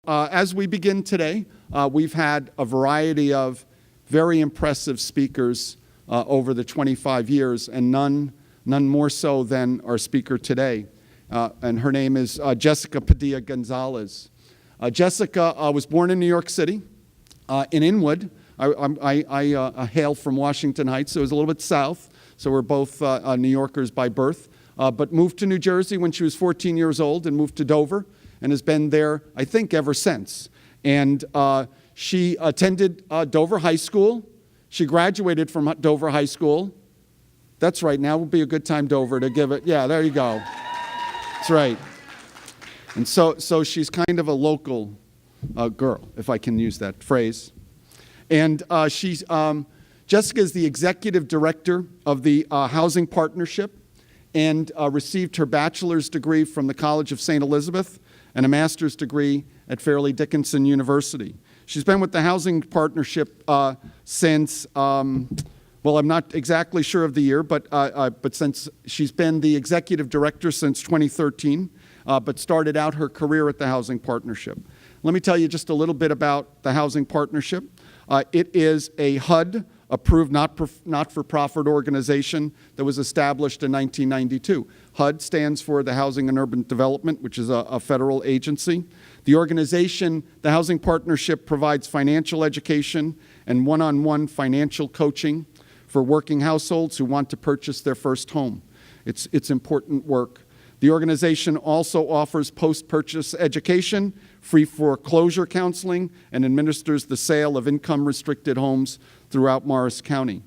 as we begin today, we've had a variety of very impressive speakers over the 25 years, and none more so than our speaker today. And her name is Jessica Padilla-Gonzalez. Jessica was born in New York City, in Inwood. I hail from Washington Heights, so it was a little bit south. So we're both New Yorkers by birth, but moved to New Jersey when she was 14 years old and moved to Dover and has been there, I think, ever since. And she attended Dover High School. She graduated from Dover High School. That's right, now would be a good time, Dover, to give it. Yeah, there you go. That's right. And so she's kind of a local girl, if I can use that phrase. And Jessica is the executive director of the Housing Partnership and received her bachelor's degree from the College of St. Elizabeth and a master's degree at Fairleigh Dickinson University. She's been with the Housing Partnership since, well, I'm not exactly sure of the year, but since she's been the executive director since 2013, but started out her career at the Housing Partnership. Let me tell you just a little bit about the Housing Partnership. It is a HUD-approved not-for-profit organization that was established in 1992. HUD stands for the Housing and Urban Development, which is a federal agency. The organization, the Housing Partnership, provides financial education and one-on-one financial coaching for working households who want to purchase their first home. It's important work. The organization also offers post-purchase education, free foreclosure counseling, and administers the sale of income-restricted homes throughout Morris County.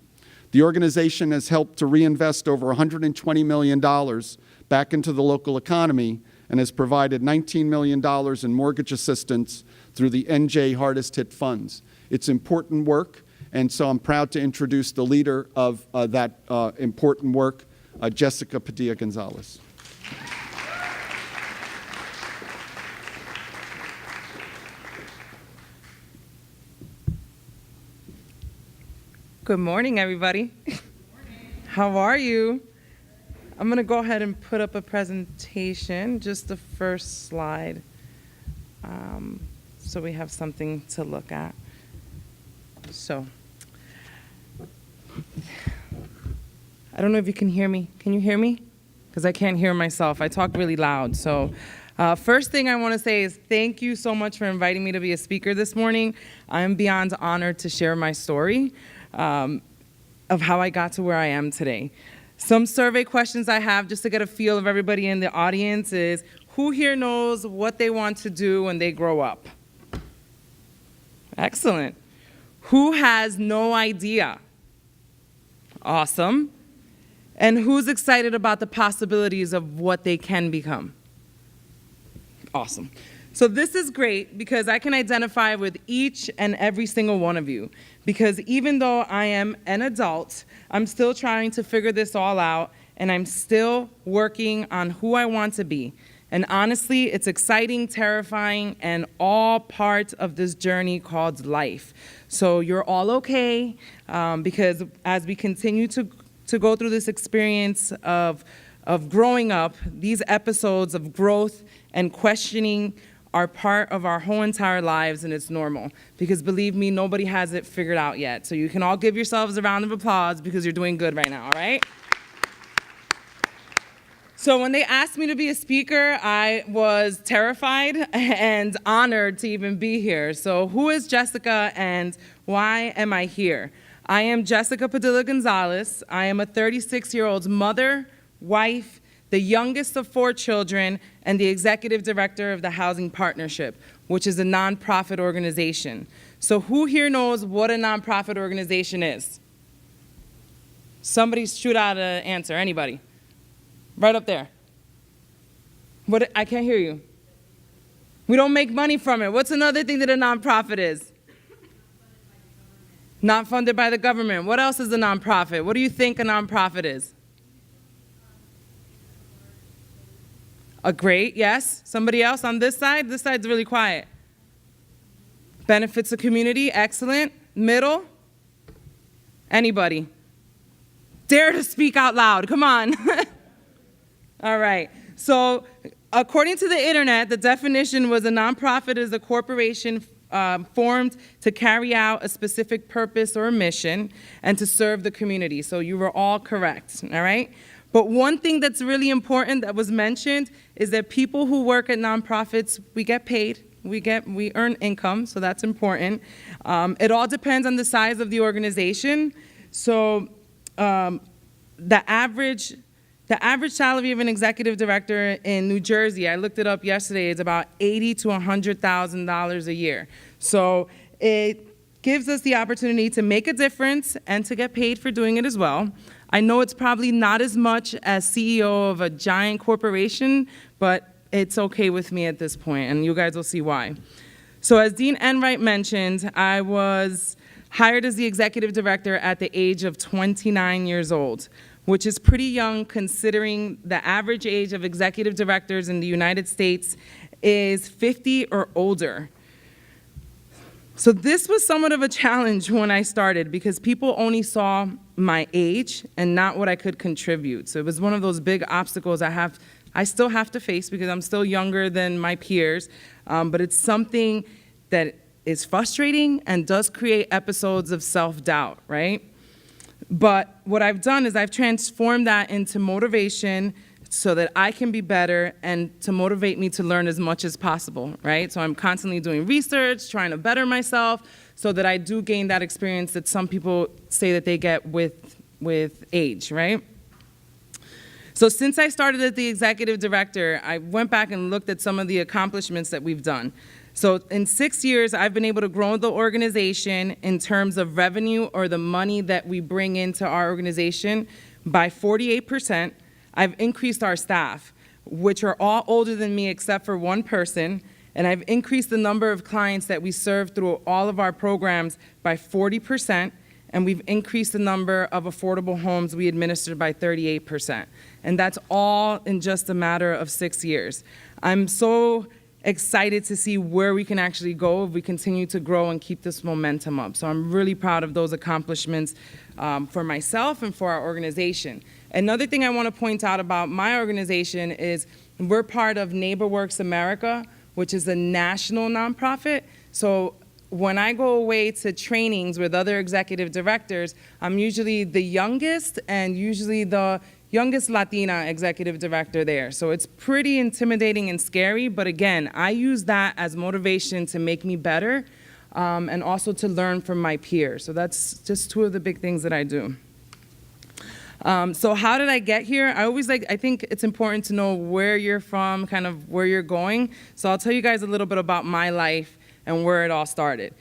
The organization has helped to reinvest over $120 million back into the local economy and has provided $19 million in mortgage assistance through the NJ Hardest Hit Funds. It's important work, and so I'm proud to introduce the leader of that important work, Jessica Padilla-Gonzalez. Good morning, everybody. Good morning. How are you? I'm going to go ahead and put up a presentation, just the first slide, so we have something to look at. So, I don't know if you can hear me. Can you hear me? Because I can't hear myself. I talk really loud. So, first thing I want to say is thank you so much for inviting me to be a speaker this morning. I am beyond honored to share my story of how I got to where I am today. Some survey questions I have just to get a feel of everybody in the audience is, who here knows what they want to do when they grow up? Excellent. Who has no idea? Awesome. And who's excited about the possibilities of what they can become? Awesome. So this is great because I can identify with each and every single one of you. Because even though I am an adult, I'm still trying to figure this all out, and I'm still working on who I want to be. And honestly, it's exciting, terrifying, and all part of this journey called life. So you're all okay, because as we continue to go through this experience of growing up, these episodes of growth and questioning are part of our whole entire lives, and it's normal. Because believe me, nobody has it figured out yet. So you can all give yourselves a round of applause because you're doing good right now, all right? So when they asked me to be a speaker, I was terrified and honored to even be here. So who is Jessica and why am I here? I am Jessica Padilla-Gonzalez. I am a 36-year-old mother, wife, the youngest of 4 children, and the executive director of the Housing Partnership, which is a nonprofit organization. So who here knows what a nonprofit organization is? Somebody shoot out an answer, anybody? Right up there. What? I can't hear you. We don't make money from it. What's another thing that a nonprofit is? Not funded by the government. What else is a nonprofit? What do you think a nonprofit is? A great, yes. Somebody else on this side? This side's really quiet. Benefits the community, excellent. Middle? Anybody? Dare to speak out loud, come on. All right, so according to the internet, the definition was a nonprofit is a corporation formed to carry out a specific purpose or mission and to serve the community. So you were all correct, all right? But one thing that's really important that was mentioned is that people who work at nonprofits, we get paid. We earn income, so that's important. It all depends on the size of the organization. So the average salary of an executive director in New Jersey, I looked it up yesterday, is about $80,000 to $100,000 a year. So it gives us the opportunity to make a difference and to get paid for doing it as well. I know it's probably not as much as CEO of a giant corporation, but it's okay with me at this point, and you guys will see why. So as Dean Enright mentioned, I was hired as the executive director at the age of 29 years old, which is pretty young considering the average age of executive directors in the United States is 50 or older. So this was somewhat of a challenge when I started because people only saw my age and not what I could contribute. So it was one of those big obstacles I still have to face because I'm still younger than my peers, but it's something that is frustrating and does create episodes of self-doubt, right? But what I've done is I've transformed that into motivation so that I can be better and to motivate me to learn as much as possible, right? So I'm constantly doing research, trying to better myself so that I do gain that experience that some people say that they get with age, right? So since I started as the executive director, I went back and looked at some of the accomplishments that we've done. So in 6 years, I've been able to grow the organization in terms of revenue or the money that we bring into our organization by 48%. I've increased our staff, which are all older than me except for one person, and I've increased the number of clients that we serve through all of our programs by 40%, and we've increased the number of affordable homes we administer by 38%. And that's all in just a matter of 6 years. I'm so excited to see where we can actually go if we continue to grow and keep this momentum up. So I'm really proud of those accomplishments for myself and for our organization. Another thing I want to point out about my organization is we're part of NeighborWorks America, which is a national nonprofit. So when I go away to trainings with other executive directors, I'm usually the youngest and usually the youngest Latina executive director there. So it's pretty intimidating and scary, but again, I use that as motivation to make me better and also to learn from my peers. So that's just two of the big things that I do. So how did I get here? I think it's important to know where you're from, kind of where you're going. So I'll tell you guys a little bit about my life and where it all started.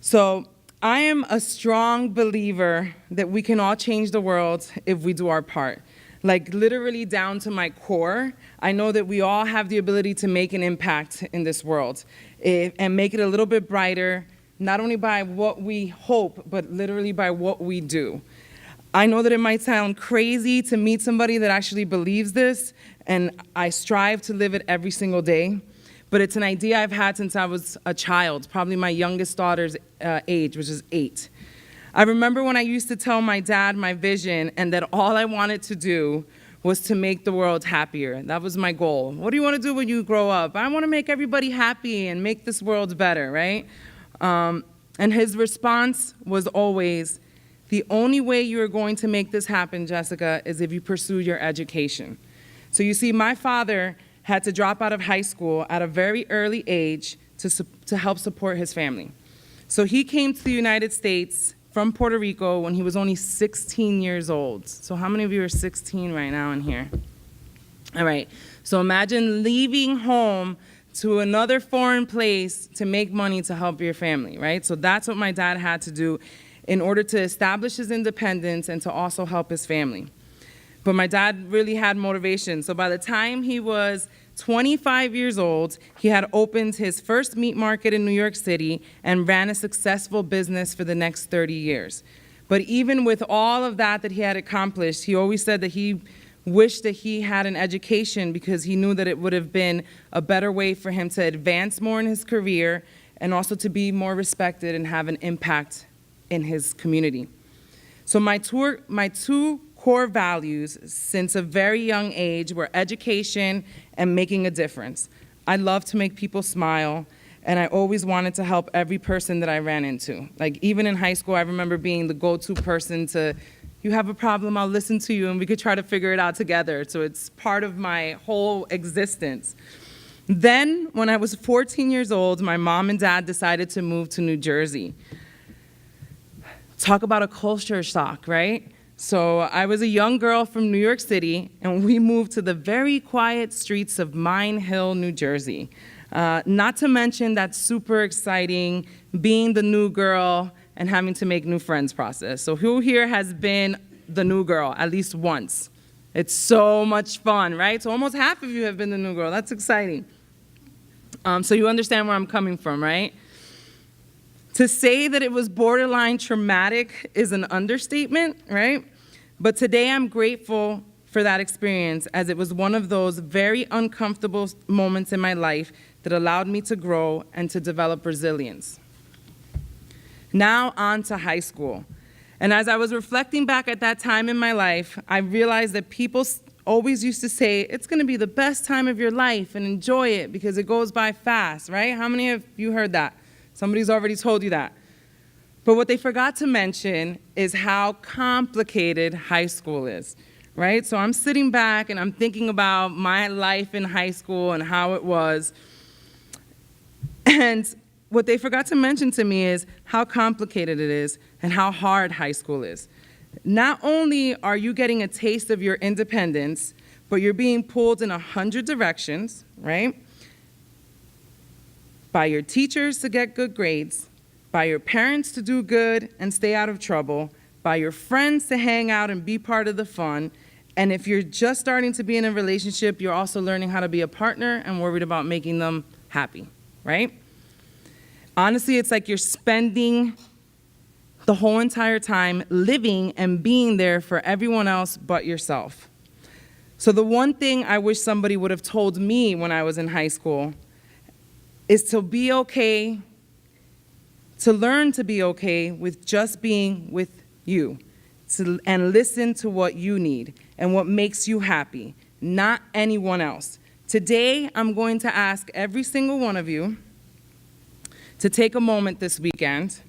So I am a strong believer that we can all change the world if we do our part. Like literally down to my core, I know that we all have the ability to make an impact in this world and make it a little bit brighter, not only by what we hope, but literally by what we do. I know that it might sound crazy to meet somebody that actually believes this, and I strive to live it every single day. But it's an idea I've had since I was a child, probably my youngest daughter's age, which is 8. I remember when I used to tell my dad my vision and that all I wanted to do was to make the world happier. That was my goal. What do you want to do when you grow up? I want to make everybody happy and make this world better, right? And his response was always, the only way you're going to make this happen, Jessica, is if you pursue your education. So you see, my father had to drop out of high school at a very early age to help support his family. So he came to the United States from Puerto Rico when he was only 16 years old. So how many of you are 16 right now in here? All right, so imagine leaving home to another foreign place to make money to help your family, right? So that's what my dad had to do in order to establish his independence and to also help his family. But my dad really had motivation. So by the time he was 25 years old, he had opened his first meat market in New York City and ran a successful business for the next 30 years. But even with all of that he had accomplished, he always said that he wished that he had an education because he knew that it would have been a better way for him to advance more in his career and also to be more respected and have an impact in his community. So my two core values since a very young age were education and making a difference. I love to make people smile, and I always wanted to help every person that I ran into. Like, even in high school, I remember being the go-to person to, you have a problem, I'll listen to you, and we could try to figure it out together. So it's part of my whole existence. Then, when I was 14 years old, my mom and dad decided to move to New Jersey. Talk about a culture shock, right? So I was a young girl from New York City, and we moved to the very quiet streets of Mine Hill, New Jersey. Not to mention that super exciting being the new girl and having to make new friends process. So who here has been the new girl at least once? It's so much fun, right? So almost half of you have been the new girl. That's exciting. So you understand where I'm coming from, right? To say that it was borderline traumatic is an understatement, right? But today I'm grateful for that experience, as it was one of those very uncomfortable moments in my life that allowed me to grow and to develop resilience. Now on to high school. And as I was reflecting back at that time in my life, I realized that people always used to say, it's gonna be the best time of your life and enjoy it because it goes by fast, right? How many of you heard that? Somebody's already told you that. But what they forgot to mention is how complicated high school is, right? So I'm sitting back and I'm thinking about my life in high school and how it was. And what they forgot to mention to me is how complicated it is and how hard high school is. Not only are you getting a taste of your independence, but you're being pulled in 100 directions, right? By your teachers to get good grades, by your parents to do good and stay out of trouble, by your friends to hang out and be part of the fun, and if you're just starting to be in a relationship, you're also learning how to be a partner and worried about making them happy, right? Honestly, it's like you're spending the whole entire time living and being there for everyone else but yourself. So the one thing I wish somebody would have told me when I was in high school is to be okay, to learn to be okay with just being with you, and listen to what you need and what makes you happy, not anyone else. Today, I'm going to ask every single one of you to take a moment this weekend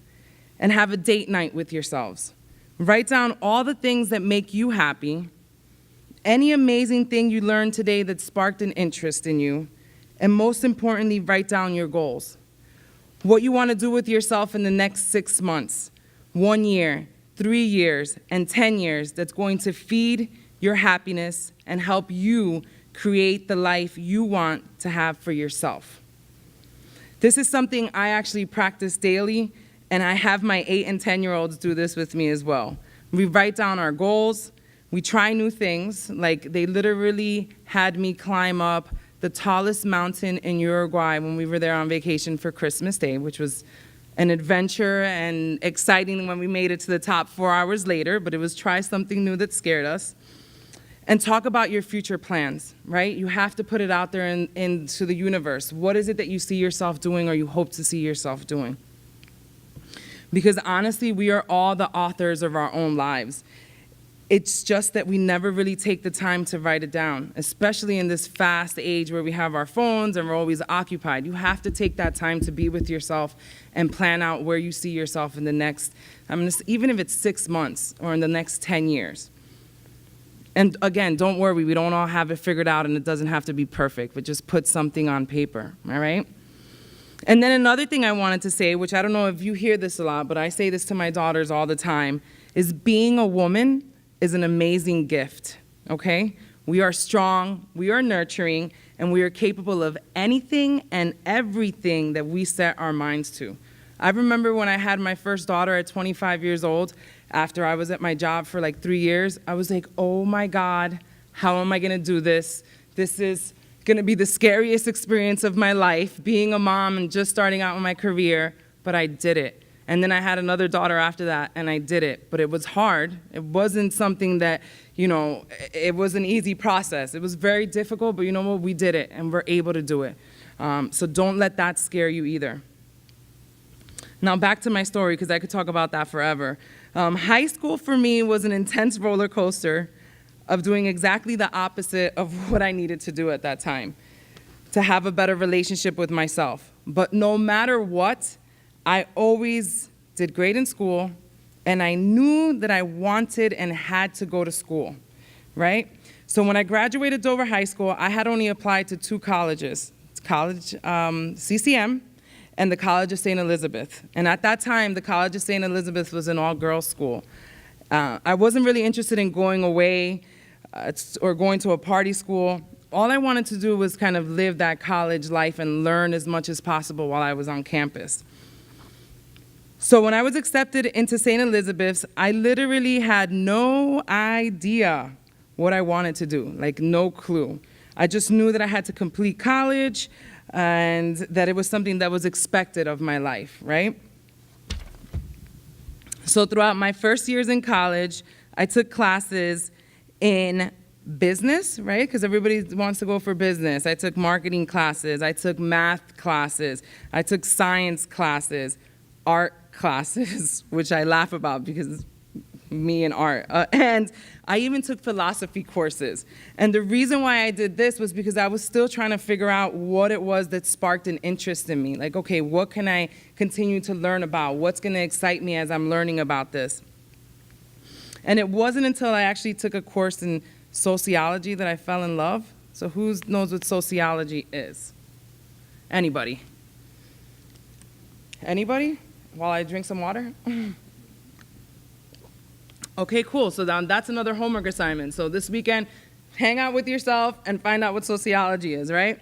and have a date night with yourselves. Write down all the things that make you happy, any amazing thing you learned today that sparked an interest in you, and most importantly, write down your goals. What you want to do with yourself in the next 6 months, 1 year, 3 years, and 10 years that's going to feed your happiness and help you create the life you want to have for yourself. This is something I actually practice daily, and I have my 8 and 10-year-olds do this with me as well. We write down our goals, we try new things, like they literally had me climb up the tallest mountain in Uruguay when we were there on vacation for Christmas Day, which was an adventure and exciting when we made it to the top 4 hours later, but it was try something new that scared us. And talk about your future plans, right? You have to put it out there into the universe. What is it that you see yourself doing or you hope to see yourself doing? Because honestly, we are all the authors of our own lives. It's just that we never really take the time to write it down, especially in this fast age where we have our phones and we're always occupied. You have to take that time to be with yourself and plan out where you see yourself in the next, even if it's 6 months or in the next 10 years. And again, don't worry, we don't all have it figured out and it doesn't have to be perfect, but just put something on paper, all right? And then another thing I wanted to say, which I don't know if you hear this a lot, but I say this to my daughters all the time, is being a woman is an amazing gift, okay? We are strong, we are nurturing, and we are capable of anything and everything that we set our minds to. I remember when I had my first daughter at 25 years old, after I was at my job for like 3 years, I was like, oh my God, how am I gonna do this? This is gonna be the scariest experience of my life, being a mom and just starting out in my career, but I did it. And then I had another daughter after that, and I did it. But it was hard. It wasn't something that, it was an easy process. It was very difficult, but you know what? We did it, and we're able to do it. So don't let that scare you either. Now back to my story, because I could talk about that forever. High school for me was an intense roller coaster of doing exactly the opposite of what I needed to do at that time, to have a better relationship with myself. But no matter what, I always did great in school, and I knew that I wanted and had to go to school, right? So when I graduated Dover High School, I had only applied to 2 colleges, CCM and the College of St. Elizabeth. And at that time, the College of St. Elizabeth was an all-girls school. I wasn't really interested in going away or going to a party school. All I wanted to do was kind of live that college life and learn as much as possible while I was on campus. So when I was accepted into St. Elizabeth's, I literally had no idea what I wanted to do, like no clue. I just knew that I had to complete college and that it was something that was expected of my life, right? So throughout my first years in college, I took classes in business, right? Because everybody wants to go for business. I took marketing classes, I took math classes, I took science classes, art classes, which I laugh about because me and art. And I even took philosophy courses. And the reason why I did this was because I was still trying to figure out what it was that sparked an interest in me. Like, okay, what can I continue to learn about? What's going to excite me as I'm learning about this? And it wasn't until I actually took a course in sociology that I fell in love. So who knows what sociology is? Anybody? Anybody? While I drink some water? Okay, cool. So that's another homework assignment. So this weekend, hang out with yourself and find out what sociology is, right?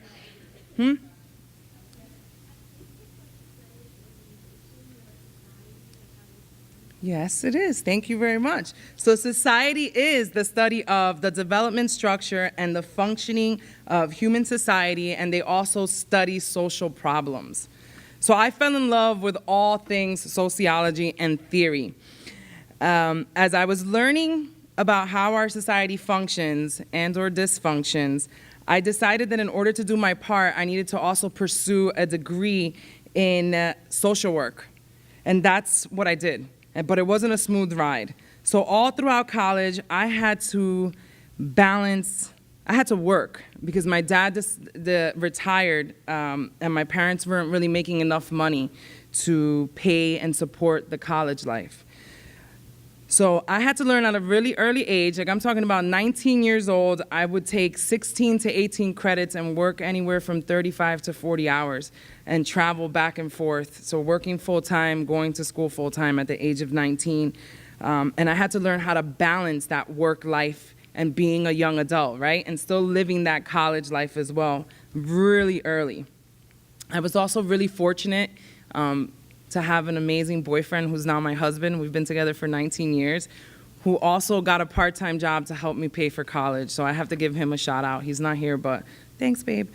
Yes, it is. Thank you very much. So society is the study of the development, structure, and the functioning of human society, and they also study social problems. So I fell in love with all things sociology and theory. As I was learning about how our society functions and or dysfunctions, I decided that in order to do my part, I needed to also pursue a degree in social work. And that's what I did. But it wasn't a smooth ride. So all throughout college, I had to work because my dad retired and my parents weren't really making enough money to pay and support the college life. So I had to learn at a really early age, like I'm talking about 19 years old, I would take 16 to 18 credits and work anywhere from 35 to 40 hours and travel back and forth. So working full-time, going to school full-time at the age of 19. And I had to learn how to balance that work life and being a young adult, right? And still living that college life as well, really early. I was also really fortunate to have an amazing boyfriend who's now my husband. We've been together for 19 years, who also got a part-time job to help me pay for college. So I have to give him a shout out. He's not here, but thanks, babe.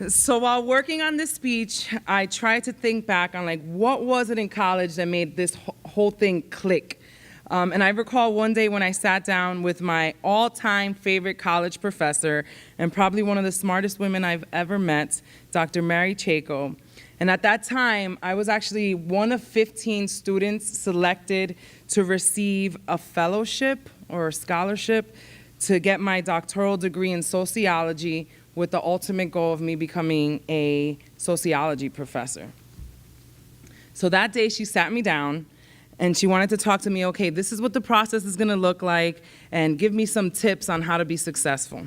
So while working on this speech, I tried to think back on like, what was it in college that made this whole thing click? And I recall one day when I sat down with my all-time favorite college professor and probably one of the smartest women I've ever met, Dr. Mary Chaco. And at that time, I was actually one of 15 students selected to receive a fellowship or a scholarship to get my doctoral degree in sociology with the ultimate goal of me becoming a sociology professor. So that day, she sat me down and she wanted to talk to me, okay, this is what the process is gonna look like, and give me some tips on how to be successful.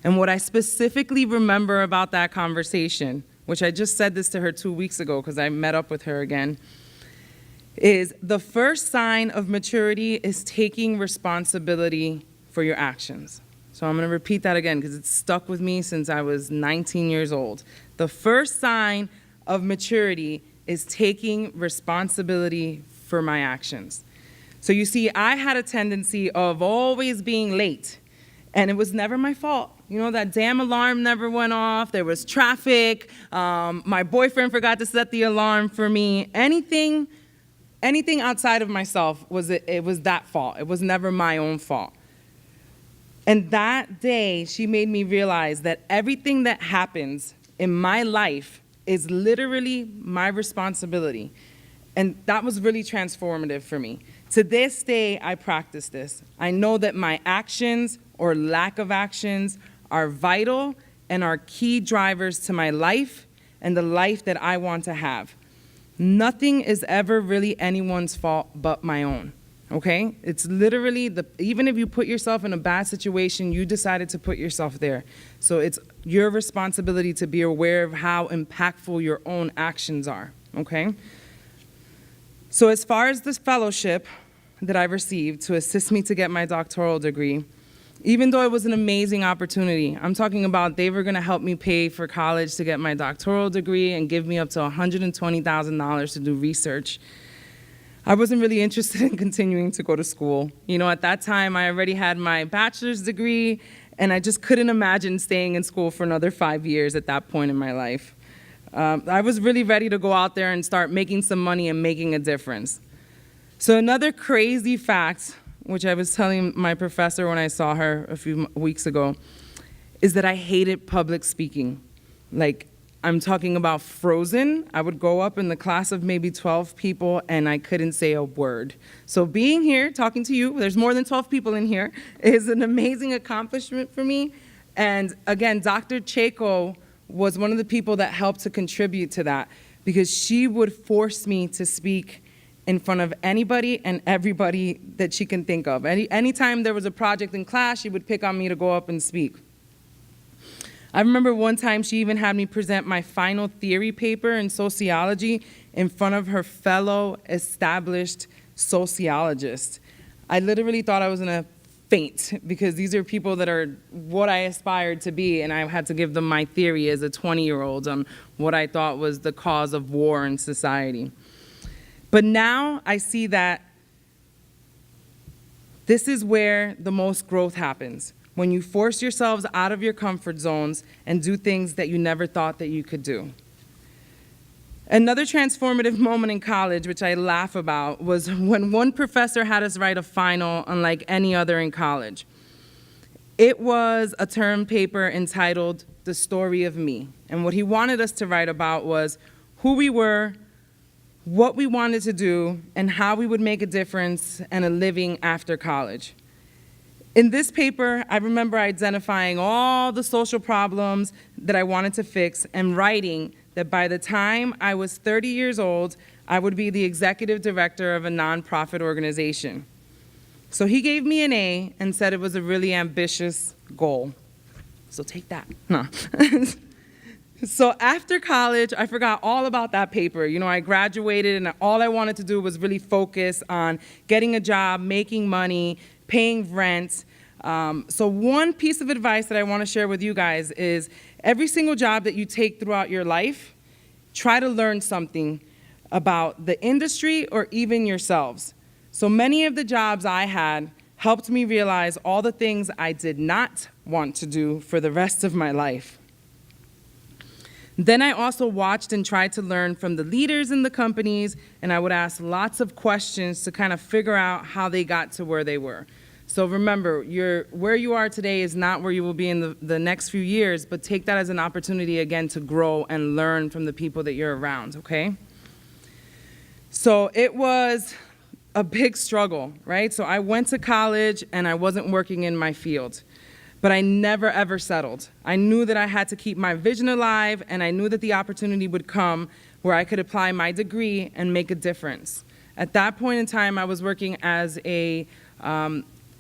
And what I specifically remember about that conversation, which I just said this to her 2 weeks ago because I met up with her again, is the first sign of maturity is taking responsibility for your actions. So I'm gonna repeat that again because it's stuck with me since I was 19 years old. The first sign of maturity is taking responsibility for my actions. So you see, I had a tendency of always being late, and it was never my fault. You know, that damn alarm never went off, there was traffic, my boyfriend forgot to set the alarm for me. Anything outside of myself, it was that fault. It was never my own fault. And that day, she made me realize that everything that happens in my life is literally my responsibility. And that was really transformative for me. To this day, I practice this. I know that my actions or lack of actions are vital and are key drivers to my life and the life that I want to have. Nothing is ever really anyone's fault but my own, okay? It's literally, even if you put yourself in a bad situation, you decided to put yourself there. So it's your responsibility to be aware of how impactful your own actions are, okay? So as far as this fellowship that I received to assist me to get my doctoral degree, even though it was an amazing opportunity, I'm talking about they were gonna help me pay for college to get my doctoral degree and give me up to $120,000 to do research. I wasn't really interested in continuing to go to school. You know, at that time, I already had my bachelor's degree, and I just couldn't imagine staying in school for another 5 years at that point in my life. I was really ready to go out there and start making some money and making a difference. So another crazy fact, which I was telling my professor when I saw her a few weeks ago, is that I hated public speaking. Like, I'm talking about frozen. I would go up in the class of maybe 12 people and I couldn't say a word. So being here, talking to you, there's more than 12 people in here, is an amazing accomplishment for me. And again, Dr. Chaco was one of the people that helped to contribute to that, because she would force me to speak in front of anybody and everybody that she can think of. Anytime there was a project in class, she would pick on me to go up and speak. I remember one time she even had me present my final theory paper in sociology in front of her fellow established sociologists. I literally thought I was gonna faint, because these are people that are what I aspired to be, and I had to give them my theory as a 20-year-old on what I thought was the cause of war in society. But now I see that this is where the most growth happens, when you force yourselves out of your comfort zones and do things that you never thought that you could do. Another transformative moment in college, which I laugh about, was when one professor had us write a final unlike any other in college. It was a term paper entitled "The Story of Me," and what he wanted us to write about was who we were, what we wanted to do, and how we would make a difference and a living after college. In this paper, I remember identifying all the social problems that I wanted to fix and writing that by the time I was 30 years old, I would be the executive director of a nonprofit organization. So he gave me an A and said it was a really ambitious goal. So take that. No. So after college, I forgot all about that paper. You know, I graduated and all I wanted to do was really focus on getting a job, making money, paying rent. So one piece of advice that I want to share with you guys is every single job that you take throughout your life, try to learn something about the industry or even yourselves. So many of the jobs I had helped me realize all the things I did not want to do for the rest of my life. Then I also watched and tried to learn from the leaders in the companies, and I would ask lots of questions to kind of figure out how they got to where they were. So remember, where you are today is not where you will be in the next few years, but take that as an opportunity, again, to grow and learn from the people that you're around, okay? So it was a big struggle, right? So I went to college, and I wasn't working in my field. But I never, ever settled. I knew that I had to keep my vision alive, and I knew that the opportunity would come where I could apply my degree and make a difference. At that point in time, I was working as a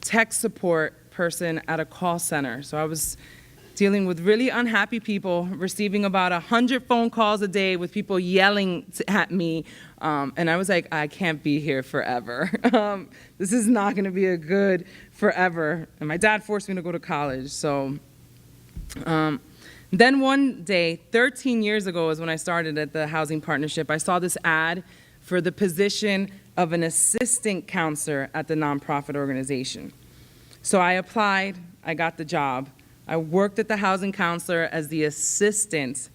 tech support person at a call center. So I was dealing with really unhappy people, receiving about 100 phone calls a day with people yelling at me. And I was like, I can't be here forever. This is not gonna be a good forever. And my dad forced me to go to college. So then one day, 13 years ago is when I started at the Housing Partnership, I saw this ad for the position of an assistant counselor at the nonprofit organization. So I applied, I got the job. I worked at the housing counselor as the assistant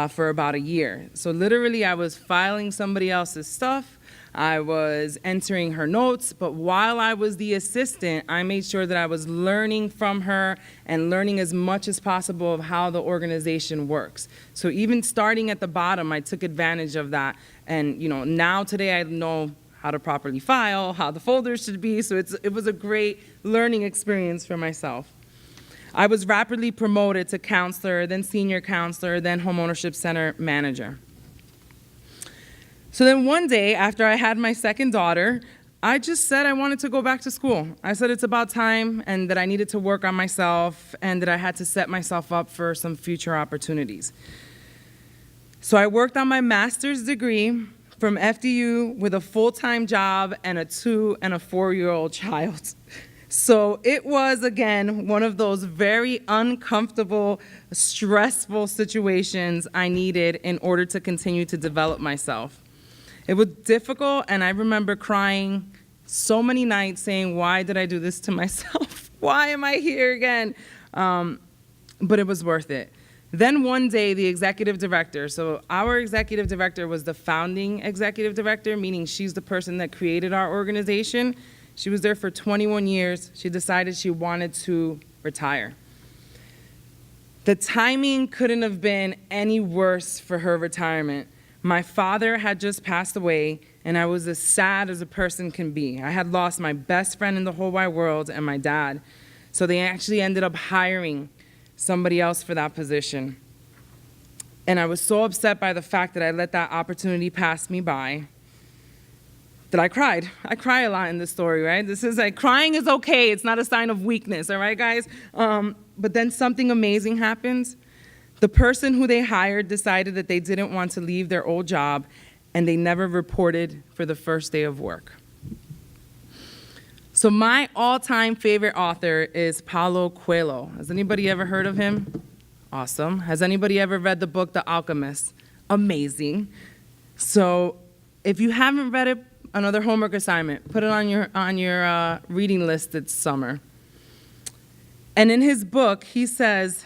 for about a year. So literally I was filing somebody else's stuff. I was entering her notes, but while I was the assistant, I made sure that I was learning from her and learning as much as possible of how the organization works. So even starting at the bottom, I took advantage of that. And now today I know how to properly file, how the folders should be, so it was a great learning experience for myself. I was rapidly promoted to counselor, then senior counselor, then homeownership center manager. So then one day, after I had my second daughter, I just said I wanted to go back to school. I said it's about time, and that I needed to work on myself, and that I had to set myself up for some future opportunities. So I worked on my master's degree from FDU with a full-time job and a 2- and 4-year-old child. So it was, again, one of those very uncomfortable, stressful situations I needed in order to continue to develop myself. It was difficult, and I remember crying so many nights saying, why did I do this to myself? Why am I here again? But it was worth it. Then one day, the executive director, so our executive director was the founding executive director, meaning she's the person that created our organization. She was there for 21 years. She decided she wanted to retire. The timing couldn't have been any worse for her retirement. My father had just passed away, and I was as sad as a person can be. I had lost my best friend in the whole wide world and my dad. So they actually ended up hiring somebody else for that position. And I was so upset by the fact that I let that opportunity pass me by that I cried. I cry a lot in this story, right? This is like, crying is okay. It's not a sign of weakness, all right, guys? But then something amazing happens. The person who they hired decided that they didn't want to leave their old job, and they never reported for the first day of work. So my all-time favorite author is Paulo Coelho. Has anybody ever heard of him? Awesome. Has anybody ever read the book, The Alchemist? Amazing. So if you haven't read it, another homework assignment, put it on your reading list this summer. And in his book, he says,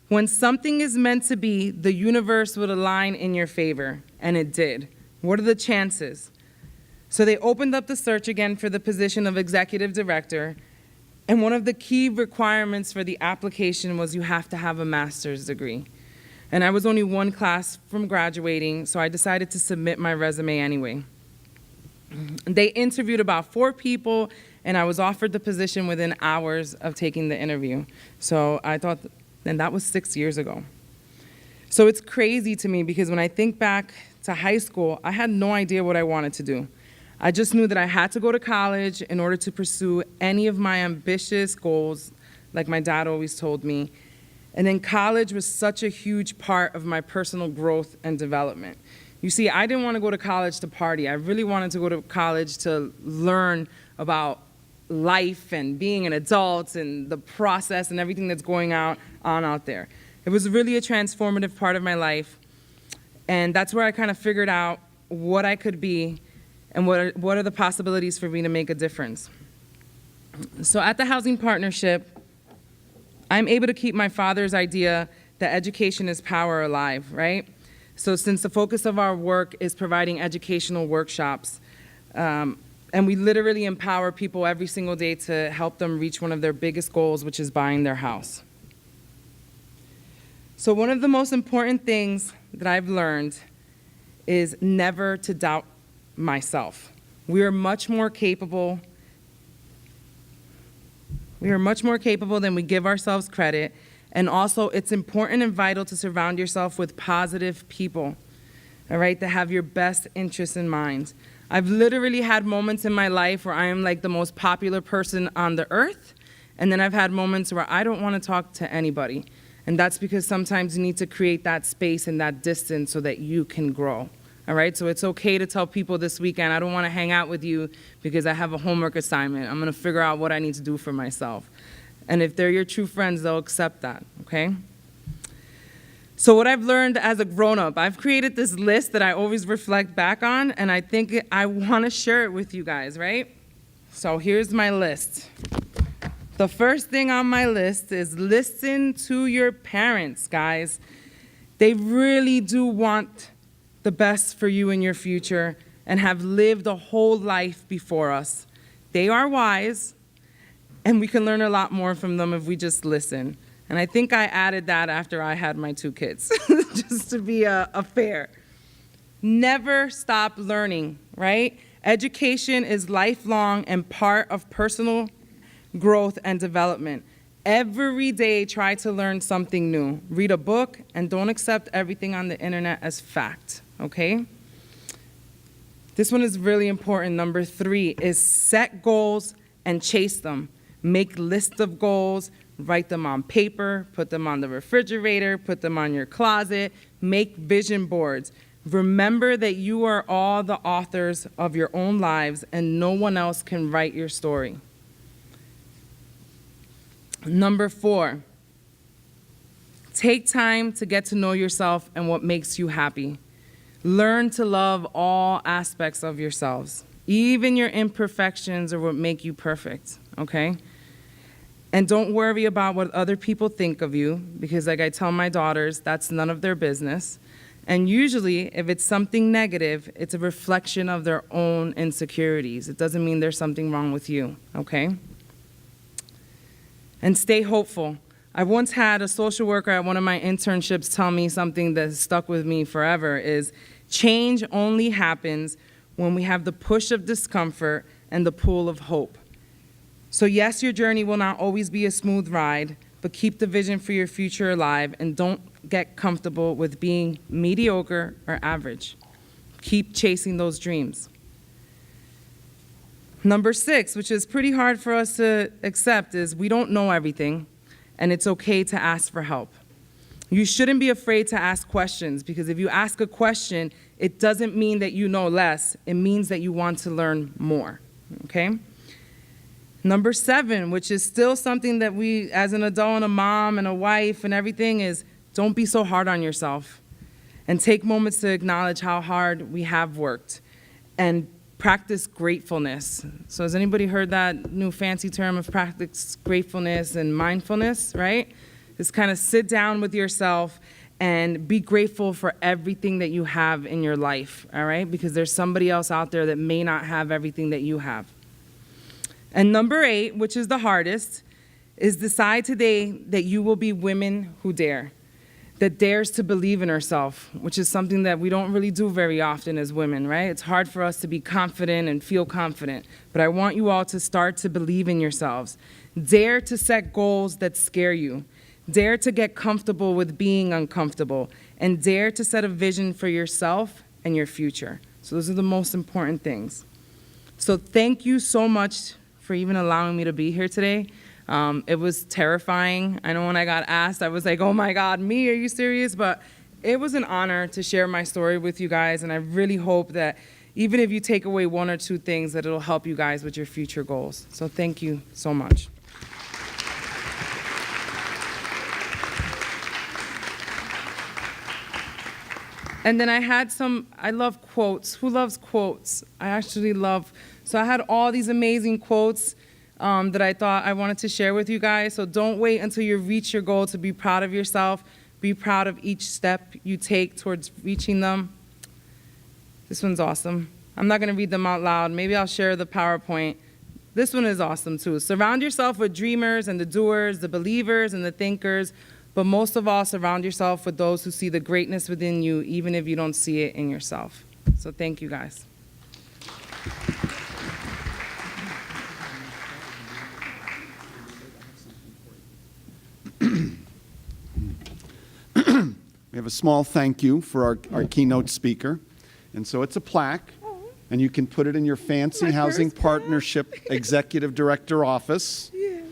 when something is meant to be, the universe would align in your favor, and it did. What are the chances? So they opened up the search again for the position of executive director, and one of the key requirements for the application was you have to have a master's degree. And I was only one class from graduating, so I decided to submit my resume anyway. They interviewed about 4 people, and I was offered the position within hours of taking the interview. So I thought, and that was 6 years ago. So it's crazy to me because when I think back to high school, I had no idea what I wanted to do. I just knew that I had to go to college in order to pursue any of my ambitious goals, like my dad always told me. And then college was such a huge part of my personal growth and development. You see, I didn't want to go to college to party. I really wanted to go to college to learn about life and being an adult and the process and everything that's going on out there. It was really a transformative part of my life. And that's where I kind of figured out what I could be and what are the possibilities for me to make a difference. So at the Housing Partnership, I'm able to keep my father's idea that education is power alive, right? So since the focus of our work is providing educational workshops, and we literally empower people every single day to help them reach one of their biggest goals, which is buying their house. So one of the most important things that I've learned is never to doubt myself. We are much more capable than we give ourselves credit. And also, it's important and vital to surround yourself with positive people, all right, that have your best interests in mind. I've literally had moments in my life where I am like the most popular person on the earth, and then I've had moments where I don't want to talk to anybody. And that's because sometimes you need to create that space and that distance so that you can grow, all right? So it's okay to tell people this weekend, I don't want to hang out with you because I have a homework assignment. I'm going to figure out what I need to do for myself. And if they're your true friends, they'll accept that, okay? So what I've learned as a grown-up, I've created this list that I always reflect back on, and I think I want to share it with you guys, right? So here's my list. The first thing on my list is listen to your parents, guys. They really do want the best for you in your future, and have lived a whole life before us. They are wise, and we can learn a lot more from them if we just listen. And I think I added that after I had my 2 kids, just to be a fair. Never stop learning, right? Education is lifelong and part of personal growth and development. Every day, try to learn something new. Read a book, and don't accept everything on the internet as fact, okay? This one is really important. Number 3 is set goals and chase them. Make lists of goals, write them on paper, put them on the refrigerator, put them on your closet, make vision boards. Remember that you are all the authors of your own lives, and no one else can write your story. Number 4, take time to get to know yourself and what makes you happy. Learn to love all aspects of yourselves. Even your imperfections are what make you perfect, okay? And don't worry about what other people think of you, because like I tell my daughters, that's none of their business. And usually, if it's something negative, it's a reflection of their own insecurities. It doesn't mean there's something wrong with you, okay? And stay hopeful. I once had a social worker at one of my internships tell me something that stuck with me forever is, change only happens when we have the push of discomfort and the pull of hope. So yes, your journey will not always be a smooth ride, but keep the vision for your future alive and don't get comfortable with being mediocre or average. Keep chasing those dreams. Number 6, which is pretty hard for us to accept, is we don't know everything, and it's okay to ask for help. You shouldn't be afraid to ask questions, because if you ask a question, it doesn't mean that you know less. It means that you want to learn more, okay? Number 7, which is still something that we, as an adult and a mom and a wife and everything, is don't be so hard on yourself. And take moments to acknowledge how hard we have worked. And practice gratefulness. So has anybody heard that new fancy term of practice gratefulness and mindfulness, right? Just kind of sit down with yourself and be grateful for everything that you have in your life, all right? Because there's somebody else out there that may not have everything that you have. And number 8, which is the hardest, is decide today that you will be women who dare. That dares to believe in herself, which is something that we don't really do very often as women, right? It's hard for us to be confident and feel confident, but I want you all to start to believe in yourselves. Dare to set goals that scare you. Dare to get comfortable with being uncomfortable, and dare to set a vision for yourself and your future. So those are the most important things. So thank you so much for even allowing me to be here today. It was terrifying. I know when I got asked, I was like, oh my God, me, are you serious? But it was an honor to share my story with you guys, and I really hope that even if you take away 1 or 2 things, that it'll help you guys with your future goals. So thank you so much. And then I love quotes. Who loves quotes? I actually love, so I had all these amazing quotes that I thought I wanted to share with you guys. So don't wait until you reach your goal to be proud of yourself. Be proud of each step you take towards reaching them. This one's awesome. I'm not going to read them out loud. Maybe I'll share the PowerPoint. This one is awesome too. Surround yourself with dreamers and the doers, the believers and the thinkers, but most of all, surround yourself with those who see the greatness within you, even if you don't see it in yourself. So thank you guys. We have a small thank you for our keynote speaker. And so it's a plaque, and you can put it in your fancy Housing Partnership Executive Director office. Yes.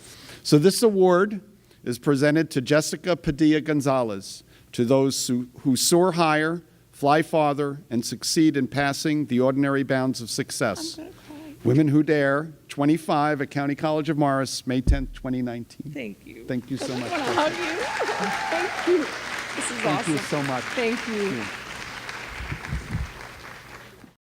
So this award is presented to Jessica Padilla-Gonzalez, to those who soar higher, fly farther, and succeed in passing the ordinary bounds of success. I'm gonna cry. Women Who Dare, 25 at County College of Morris, May 10th, 2019. Thank you. Thank you so much. I want to hug you. Thank you. This is awesome. Thank you so much. Thank you.